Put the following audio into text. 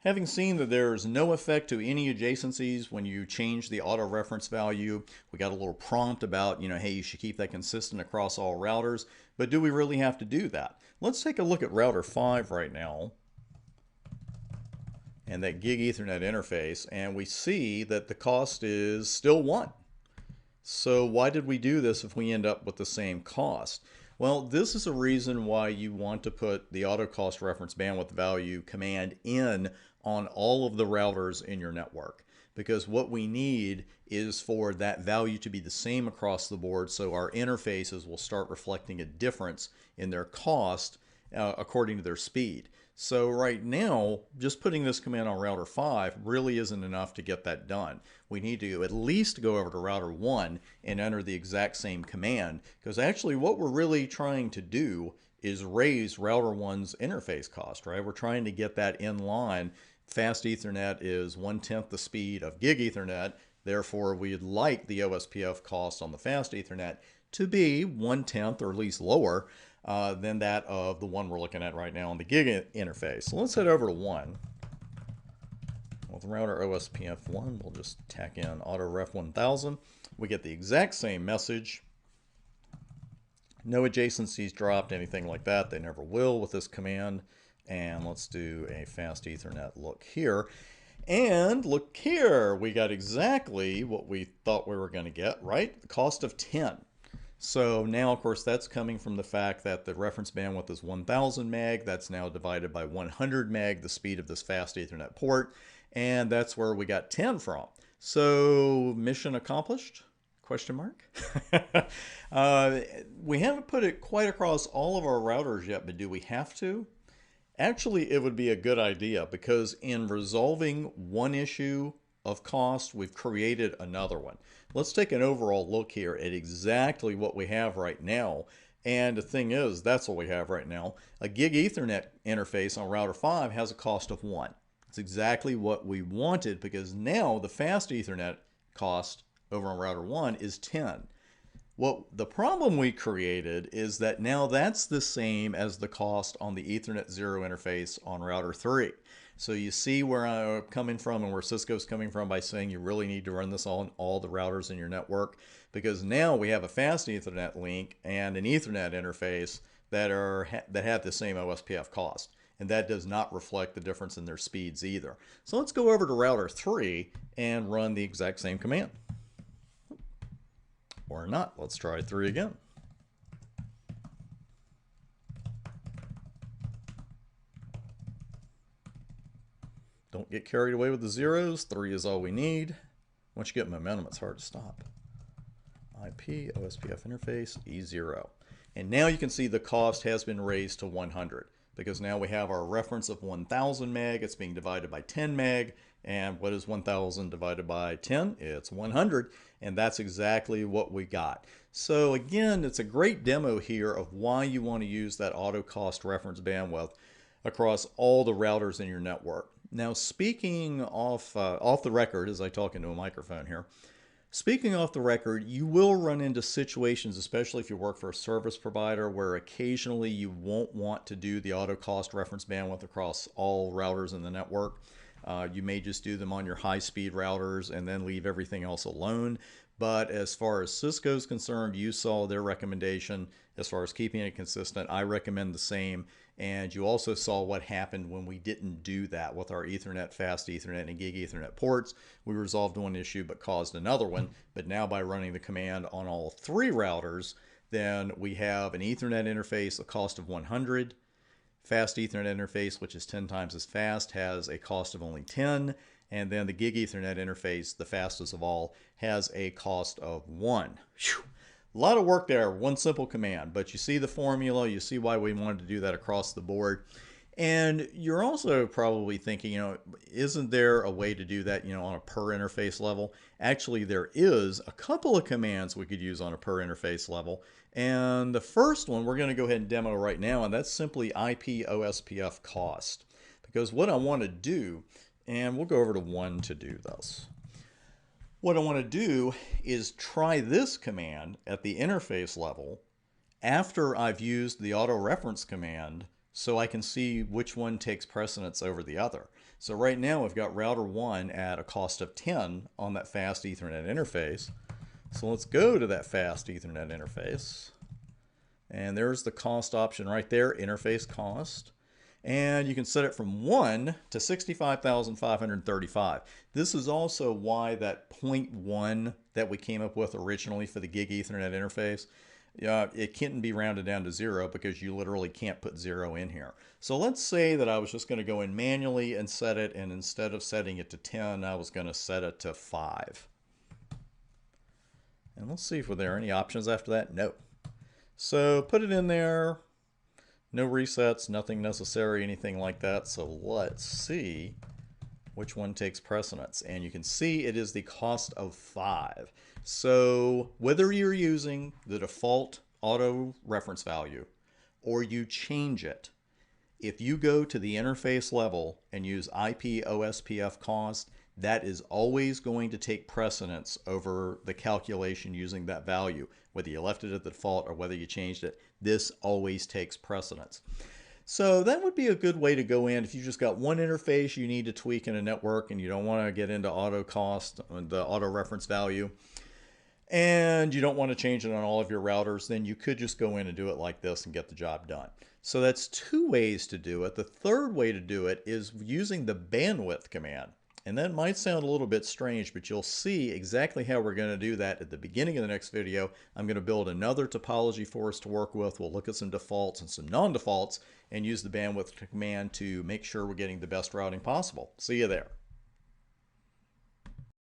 Having seen that there's no effect to any adjacencies when you change the auto reference value, we got a little prompt about, hey, you should keep that consistent across all routers, but do we really have to do that? Let's take a look at router 5 right now and that gig Ethernet interface, and we see that the cost is still 1. So why did we do this if we end up with the same cost? Well, this is a reason why you want to put the auto cost reference bandwidth value command in on all of the routers in your network. Because what we need is for that value to be the same across the board, so our interfaces will start reflecting a difference in their cost according to their speed. So right now, just putting this command on router 5 really isn't enough to get that done. We need to at least go over to router 1 and enter the exact same command, because actually what we're really trying to do is raise router 1's interface cost, right? We're trying to get that in line. Fast Ethernet is 1/10 the speed of gig Ethernet. Therefore, we'd like the OSPF cost on the fast Ethernet to be 1/10 or at least lower than that of the one we're looking at right now on the gig interface. So let's head over to 1. With router OSPF 1, we'll just tack in auto ref 1000. We get the exact same message. No adjacencies dropped, anything like that. They never will with this command. And let's do a fast Ethernet look here. And look here, we got exactly what we thought we were going to get, right? The cost of 10. So now, of course, that's coming from the fact that the reference bandwidth is 1000 meg. That's now divided by 100 meg, the speed of this fast Ethernet port. And that's where we got 10 from. So mission accomplished? Question mark. We haven't put it quite across all of our routers yet, but do we have to? Actually, it would be a good idea, because in resolving one issue of cost, we've created another one. Let's take an overall look here at exactly what we have right now. And the thing is, that's what we have right now. A gig Ethernet interface on router 5 has a cost of 1. It's exactly what we wanted, because now the fast Ethernet cost over on router 1 is 10. Well, the problem we created is that now that's the same as the cost on the Ethernet 0 interface on router 3. So you see where I'm coming from and where Cisco's coming from by saying you really need to run this on all the routers in your network, because now we have a fast Ethernet link and an Ethernet interface that have the same OSPF cost. And that does not reflect the difference in their speeds either. So let's go over to router 3 and run the exact same command. Or not. Let's try 3 again. Don't get carried away with the zeros. 3 is all we need. Once you get momentum, it's hard to stop. IP, OSPF interface, E0. And now you can see the cost has been raised to 100, because now we have our reference of 1000 meg. It's being divided by 10 meg. And what is 1000 divided by 10? It's 100. And that's exactly what we got. So again, it's a great demo here of why you want to use that auto cost reference bandwidth across all the routers in your network. Now, speaking off the record, as I talk into a microphone here, speaking off the record, you will run into situations, especially if you work for a service provider, where occasionally you won't want to do the auto cost reference bandwidth across all routers in the network. You may just do them on your high-speed routers and then leave everything else alone. But as far as Cisco's concerned, you saw their recommendation as far as keeping it consistent. I recommend the same. And you also saw what happened when we didn't do that with our Ethernet, fast Ethernet, and gig Ethernet ports. We resolved one issue but caused another one. But now by running the command on all 3 routers, then we have an Ethernet interface, a cost of 100. Fast Ethernet interface, which is 10 times as fast, has a cost of only 10. And then the gig Ethernet interface, the fastest of all, has a cost of 1. Whew. A lot of work there, one simple command. But you see the formula, you see why we wanted to do that across the board. And you're also probably thinking, isn't there a way to do that, on a per interface level? Actually, there is a couple of commands we could use on a per interface level. And the first one we're going to go ahead and demo right now, and that's simply IP OSPF cost. Because what I want to do, and we'll go over to 1 to do this. What I want to do is try this command at the interface level after I've used the auto reference command, so I can see which one takes precedence over the other. So right now we've got router 1 at a cost of 10 on that fast Ethernet interface. So let's go to that fast Ethernet interface. And there's the cost option right there, interface cost. And you can set it from 1 to 65,535. This is also why that 0.1 that we came up with originally for the gig Ethernet interface, it can't be rounded down to 0 because you literally can't put 0 in here. So let's say that I was just going to go in manually and set it, and instead of setting it to 10, I was going to set it to 5. And let's see if there are any options after that. No. So put it in there. No resets, nothing necessary, anything like that. So let's see which one takes precedence. And you can see it is the cost of 5. So whether you're using the default auto reference value or you change it, if you go to the interface level and use IP OSPF cost, that is always going to take precedence over the calculation using that value. Whether you left it at the default or whether you changed it, this always takes precedence. So that would be a good way to go in if you just got one interface you need to tweak in a network and you don't want to get into auto cost, the auto reference value, and you don't want to change it on all of your routers, then you could just go in and do it like this and get the job done. So that's 2 ways to do it. The third way to do it is using the bandwidth command. And that might sound a little bit strange, but you'll see exactly how we're going to do that at the beginning of the next video. I'm going to build another topology for us to work with. We'll look at some defaults and some non-defaults and use the bandwidth command to make sure we're getting the best routing possible. See you there.